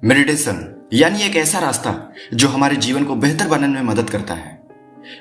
Meditation यानी एक ऐसा रास्ता जो हमारे जीवन को बेहतर बनाने में मदद करता है।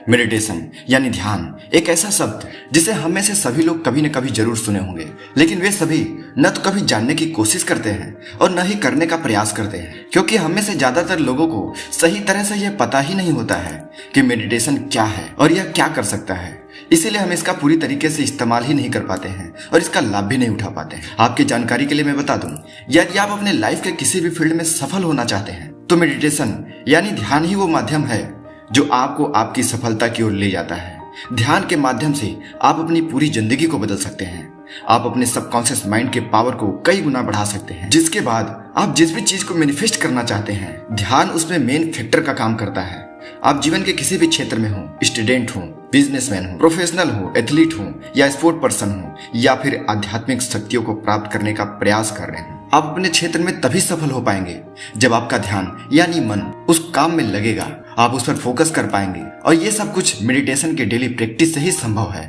मेडिटेशन यानी ध्यान एक ऐसा शब्द जिसे हम में से सभी लोग कभी न कभी जरूर सुने होंगे, लेकिन वे सभी न तो कभी जानने की कोशिश करते हैं और न ही करने का प्रयास करते हैं, क्योंकि हम में से ज्यादातर लोगों को सही तरह से यह पता ही नहीं होता है कि मेडिटेशन क्या है और यह क्या कर सकता है। इसीलिए हम इसका पूरी तरीके से इस्तेमाल ही नहीं कर पाते हैं और इसका लाभ भी नहीं उठा पाते हैं। आपकी जानकारी के लिए मैं बता दूं, यदि आप अपने लाइफ के किसी भी फील्ड में सफल होना चाहते हैं तो मेडिटेशन यानी ध्यान ही वो माध्यम है जो आपको आपकी सफलता की ओर ले जाता है। ध्यान के माध्यम से आप अपनी पूरी जिंदगी को बदल सकते हैं। आप अपने सबकॉन्शियस माइंड के पावर को कई गुना बढ़ा सकते हैं, जिसके बाद आप जिस भी चीज को मैनिफेस्ट करना चाहते हैं, ध्यान उसमें मेन फैक्टर का काम करता है। आप जीवन के किसी भी क्षेत्र में हो, स्टूडेंट हो, बिजनेसमैन हो, प्रोफेशनल हो, एथलीट हो या स्पोर्ट पर्सन हो या फिर आध्यात्मिक शक्तियों को प्राप्त करने का प्रयास कर रहे हैं, आप अपने क्षेत्र में तभी सफल हो पाएंगे जब आपका ध्यान यानी मन उस काम में लगेगा, आप उस पर फोकस कर पाएंगे। और ये सब कुछ मेडिटेशन के डेली प्रैक्टिस से ही संभव है।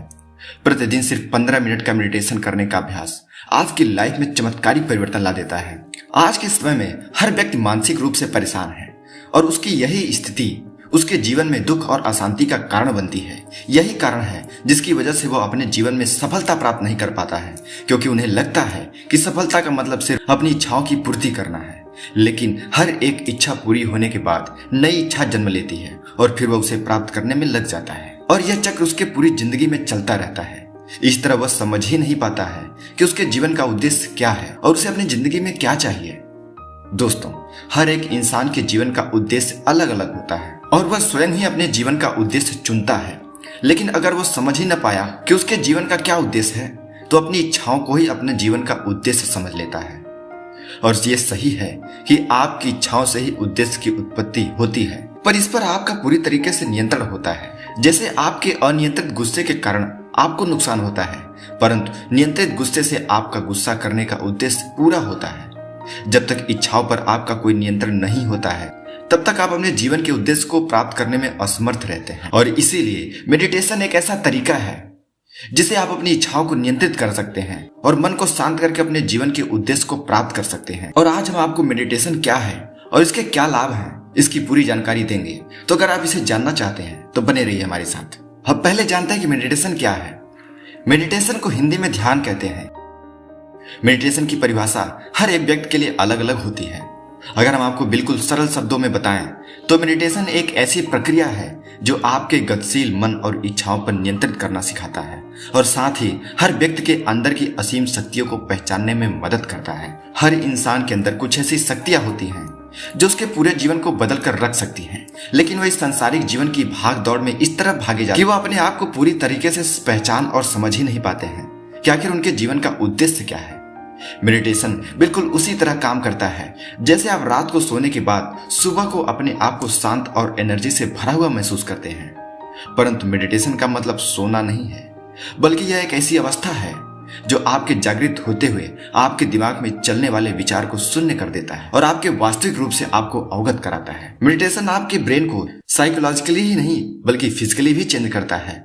प्रतिदिन सिर्फ 15 मिनट का मेडिटेशन करने का अभ्यास आज की लाइफ में चमत्कारिक परिवर्तन ला देता है। आज के समय में हर व्यक्ति मानसिक रूप से परेशान है और उसकी यही स्थिति उसके जीवन में दुख और अशांति का कारण बनती है। यही कारण है जिसकी वजह से वो अपने जीवन में सफलता प्राप्त नहीं कर पाता है, क्योंकि उन्हें लगता है कि सफलता का मतलब सिर्फ अपनी इच्छाओं की पूर्ति करना है। लेकिन हर एक इच्छा पूरी होने के बाद नई इच्छा जन्म लेती है और फिर वह उसे प्राप्त करने में लग जाता है और यह चक्र उसके पूरी जिंदगी में चलता रहता है। इस तरह वह समझ ही नहीं पाता है कि उसके जीवन का उद्देश्य क्या है और उसे अपनी जिंदगी में क्या चाहिए। दोस्तों, हर एक इंसान के जीवन का उद्देश्य अलग अलग होता है और वह स्वयं ही अपने जीवन का उद्देश्य चुनता है। लेकिन अगर वह समझ ही न पाया कि उसके जीवन का क्या उद्देश्य है, तो अपनी इच्छाओं को ही अपने जीवन का उद्देश्य समझ लेता है। और ये सही है कि आपकी इच्छाओं से ही उद्देश्य की उत्पत्ति होती है, पर इस पर आपका पूरी तरीके से नियंत्रण होता है। जैसे आपके अनियंत्रित गुस्से के कारण आपको नुकसान होता है, परंतु नियंत्रित गुस्से से आपका गुस्सा करने का उद्देश्य पूरा होता है। जब तक इच्छाओं पर आपका कोई नियंत्रण नहीं होता है, तब तक आप अपने जीवन के उद्देश्य को प्राप्त करने में असमर्थ रहते हैं। और इसीलिए मेडिटेशन एक ऐसा तरीका है जिसे आप अपनी इच्छाओं को नियंत्रित कर सकते हैं और मन को शांत करके अपने जीवन के उद्देश्य को प्राप्त कर सकते हैं। और आज हम आपको मेडिटेशन क्या है और इसके क्या लाभ हैं, इसकी पूरी जानकारी देंगे। तो अगर आप इसे जानना चाहते हैं तो बने रहिए हमारे साथ। हम पहले जानते हैं कि मेडिटेशन क्या है। मेडिटेशन को हिंदी में ध्यान कहते हैं। मेडिटेशन की परिभाषा हर एक व्यक्ति के लिए अलग अलग होती है। अगर हम आपको बिल्कुल सरल शब्दों में बताएं तो मेडिटेशन एक ऐसी प्रक्रिया है जो आपके गतिशील मन और इच्छाओं पर नियंत्रित करना सिखाता है और साथ ही हर व्यक्ति के अंदर की असीम शक्तियों को पहचानने में मदद करता है। हर इंसान के अंदर कुछ ऐसी शक्तियां होती हैं जो उसके पूरे जीवन को बदल कर रख सकती हैं, लेकिन वह इस सांसारिक जीवन की भाग दौड़ में इस तरह भागे जाते हैं कि वह अपने आप को पूरी तरीके से पहचान और समझ ही नहीं पाते हैं कि आखिर उनके जीवन का उद्देश्य क्या है। मेडिटेशन बिल्कुल उसी तरह काम करता है जैसे आप रात को सोने के बाद सुबह को अपने आप को शांत और एनर्जी से भरा हुआ महसूस करते हैं। परंतु मेडिटेशन का मतलब सोना नहीं है, बल्कि यह एक ऐसी अवस्था है जो आपके जागृत होते हुए आपके दिमाग में चलने वाले विचार को शून्य कर देता है और आपके वास्तविक रूप से आपको अवगत कराता है। मेडिटेशन आपके ब्रेन को साइकोलॉजिकली ही नहीं बल्कि फिजिकली भी चेंज करता है।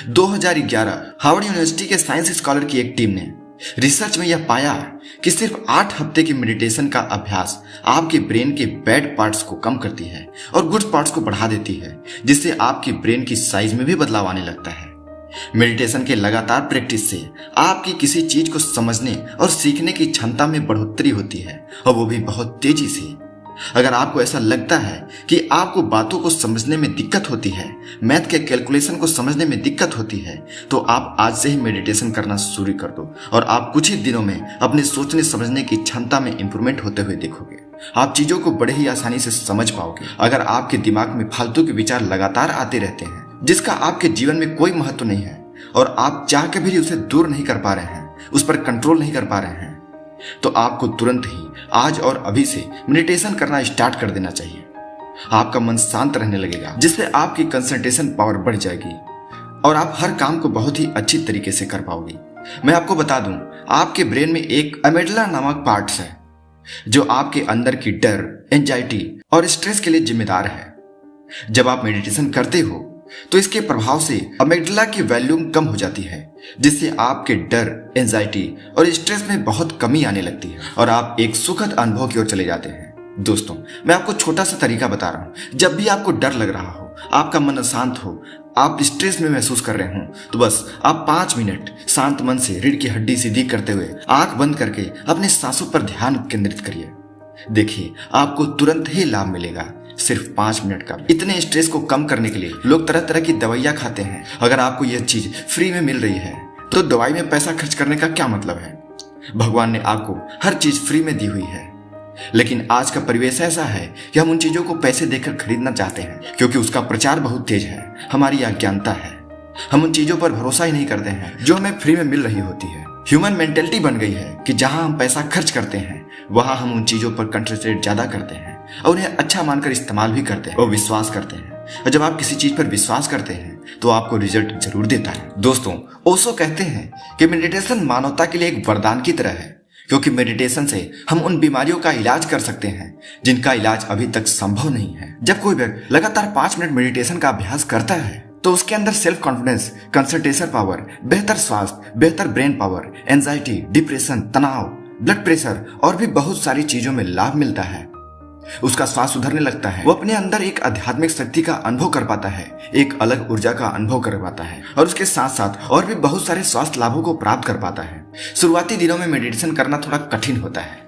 2011 हार्वर्ड यूनिवर्सिटी के साइंस स्कॉलर की एक टीम ने रिसर्च में यह पाया कि सिर्फ 8 हफ्ते की मेडिटेशन का अभ्यास आपके ब्रेन के बैड पार्ट्स को कम करती है और गुड पार्ट्स को बढ़ा देती है, जिससे आपके ब्रेन की साइज में भी बदलाव आने लगता है। मेडिटेशन के लगातार प्रैक्टिस से आपकी किसी चीज को समझने और सीखने की क्षमता में बढ़ोतरी होती है, और वो भी बहुत तेजी से। अगर आपको ऐसा लगता है कि आपको बातों को समझने में दिक्कत होती है, मैथ के कैलकुलेशन को समझने में दिक्कत होती है, तो आप आज से ही मेडिटेशन करना शुरू कर दो और आप कुछ ही दिनों में अपने सोचने समझने की क्षमता में इंप्रूवमेंट होते हुए देखोगे। आप चीजों को बड़े ही आसानी से समझ पाओगे। अगर आपके दिमाग में फालतू के विचार लगातार आते रहते हैं जिसका आपके जीवन में कोई महत्व नहीं है और आप चाह के भी उसे दूर नहीं कर पा रहे हैं, उस पर कंट्रोल नहीं कर पा रहे हैं, तो आपको तुरंत ही आज और अभी से मेडिटेशन करना स्टार्ट कर देना चाहिए। आपका मन शांत रहने लगेगा, जिससे आपकी कंसंट्रेशन पावर बढ़ जाएगी और आप हर काम को बहुत ही अच्छी तरीके से कर पाओगे। मैं आपको बता दूं, आपके ब्रेन में एक अमेगडाला नामक पार्ट्स है जो आपके अंदर की डर, एंजाइटी और स्ट्रेस के लिए जिम्मेदार है। जब आप मेडिटेशन करते हो तो इसके प्रभाव से अमेगडाला की वॉल्यूम कम हो जाती है, जिससे आपके डर, एंजाइटी और स्ट्रेस में बहुत कमी आने लगती है और आप एक सुखद अनुभव की ओर चले जाते हैं। दोस्तों, मैं आपको छोटा सा तरीका बता रहा हूँ। जब भी आपको डर लग रहा हो, आपका मन अशांत हो, आप स्ट्रेस में महसूस कर रहे हो, तो बस आप 5 मिनट शांत मन से रीढ़ की हड्डी सीधी करते हुए आंख बंद करके अपने सांसों पर ध्यान केंद्रित करिए। देखिए, आपको तुरंत ही लाभ मिलेगा। सिर्फ 5 मिनट का। इतने स्ट्रेस को कम करने के लिए लोग तरह तरह की दवाइयाँ खाते हैं। अगर आपको यह चीज फ्री में मिल रही है तो दवाई में पैसा खर्च करने का क्या मतलब है? भगवान ने आपको हर चीज फ्री में दी हुई है, लेकिन आज का परिवेश ऐसा है कि हम उन चीजों को पैसे देकर खरीदना चाहते हैं क्योंकि उसका प्रचार बहुत तेज है। हमारी अज्ञानता है, हम उन चीजों पर भरोसा ही नहीं करते हैं जो हमें फ्री में मिल रही होती है। ह्यूमन मेंटेलिटी बन गई है कि जहां हम पैसा खर्च करते हैं वहां हम उन चीजों पर कंसंट्रेट ज्यादा करते हैं और उन्हें अच्छा मानकर इस्तेमाल भी करते हैं और विश्वास करते हैं। और जब आप किसी चीज पर विश्वास करते हैं तो आपको रिजल्ट जरूर देता है। दोस्तों, ओशो कहते हैं कि मेडिटेशन मानवता के लिए एक वरदान की तरह है, क्योंकि मेडिटेशन से हम उन बीमारियों का इलाज कर सकते हैं जिनका इलाज अभी तक संभव नहीं है। जब कोई व्यक्ति लगातार 5 मिनट मेडिटेशन का अभ्यास करता है तो उसके अंदर सेल्फ कॉन्फिडेंस, कंसंट्रेशन पावर, बेहतर स्वास्थ्य, बेहतर ब्रेन पावर, एंजाइटी, डिप्रेशन, तनाव, ब्लड प्रेशर और भी बहुत सारी चीजों में लाभ मिलता है। उसका स्वास्थ्य सुधरने लगता है। वो अपने अंदर एक आध्यात्मिक शक्ति का अनुभव कर पाता है, एक अलग ऊर्जा का अनुभव कर पाता है और उसके साथ साथ और भी बहुत सारे स्वास्थ्य लाभों को प्राप्त कर पाता है। शुरुआती दिनों में मेडिटेशन करना थोड़ा कठिन होता है।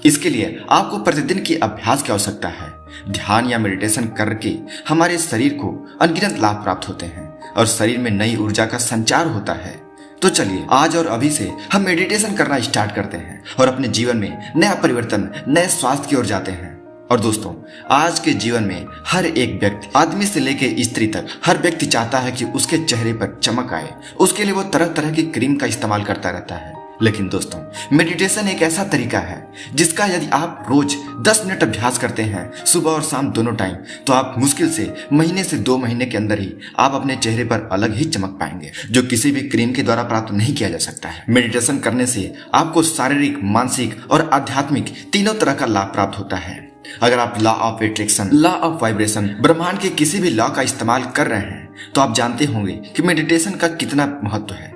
इसके लिए आपको प्रतिदिन की अभ्यास की आवश्यकता है। ध्यान या मेडिटेशन करके हमारे शरीर को अनगिनत लाभ प्राप्त होते हैं और शरीर में नई ऊर्जा का संचार होता है। तो चलिए आज और अभी से हम मेडिटेशन करना स्टार्ट करते हैं और अपने जीवन में नया परिवर्तन, नए स्वास्थ्य की ओर जाते हैं। और दोस्तों, आज के जीवन में हर एक व्यक्ति, आदमी से लेकर स्त्री तक, हर व्यक्ति चाहता है कि उसके चेहरे पर चमक आए। उसके लिए वो तरह तरह की क्रीम का इस्तेमाल करता रहता है। लेकिन दोस्तों, मेडिटेशन एक ऐसा तरीका है जिसका यदि आप रोज 10 मिनट अभ्यास करते हैं, सुबह और शाम दोनों टाइम, तो आप मुश्किल से महीने से 2 महीने के अंदर ही आप अपने चेहरे पर अलग ही चमक पाएंगे, जो किसी भी क्रीम के द्वारा प्राप्त नहीं किया जा सकता है। मेडिटेशन करने से आपको शारीरिक, मानसिक और आध्यात्मिक तीनों तरह का लाभ प्राप्त होता है। अगर आप law of attraction, law of vibration, ब्रह्मांड के किसी भी लॉ का इस्तेमाल कर रहे हैं तो आप जानते होंगे कि मेडिटेशन का कितना महत्व है।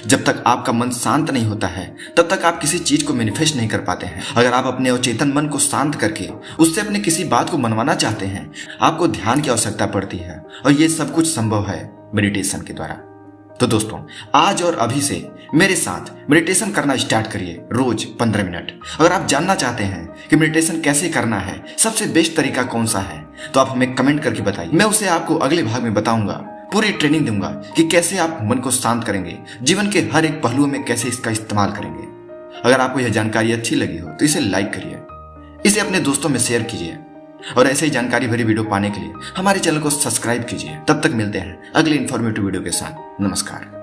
जब तक आपका मन शांत नहीं होता है तब तक आप किसी चीज को मैनिफेस्ट नहीं कर पाते हैं। अगर आप अपने अवचेतन मन को शांत करके उससे अपने किसी बात को मनवाना चाहते हैं, आपको ध्यान की आवश्यकता पड़ती है और ये सब कुछ संभव है मेडिटेशन के द्वारा। तो दोस्तों, आज और अभी से मेरे साथ मेडिटेशन करना स्टार्ट करिए, रोज 15 मिनट। अगर आप जानना चाहते हैं कि मेडिटेशन कैसे करना है, सबसे बेस्ट तरीका कौन सा है, तो आप हमें कमेंट करके बताइए। मैं उसे आपको अगले भाग में बताऊंगा, पूरी ट्रेनिंग दूंगा कि कैसे आप मन को शांत करेंगे, जीवन के हर एक पहलुओं में कैसे इसका इस्तेमाल करेंगे। अगर आपको यह जानकारी अच्छी लगी हो तो इसे लाइक करिए, इसे अपने दोस्तों में शेयर कीजिए और ऐसे ही जानकारी भरी वीडियो पाने के लिए हमारे चैनल को सब्सक्राइब कीजिए। तब तक मिलते हैं अगले इन्फॉर्मेटिव वीडियो के साथ। नमस्कार।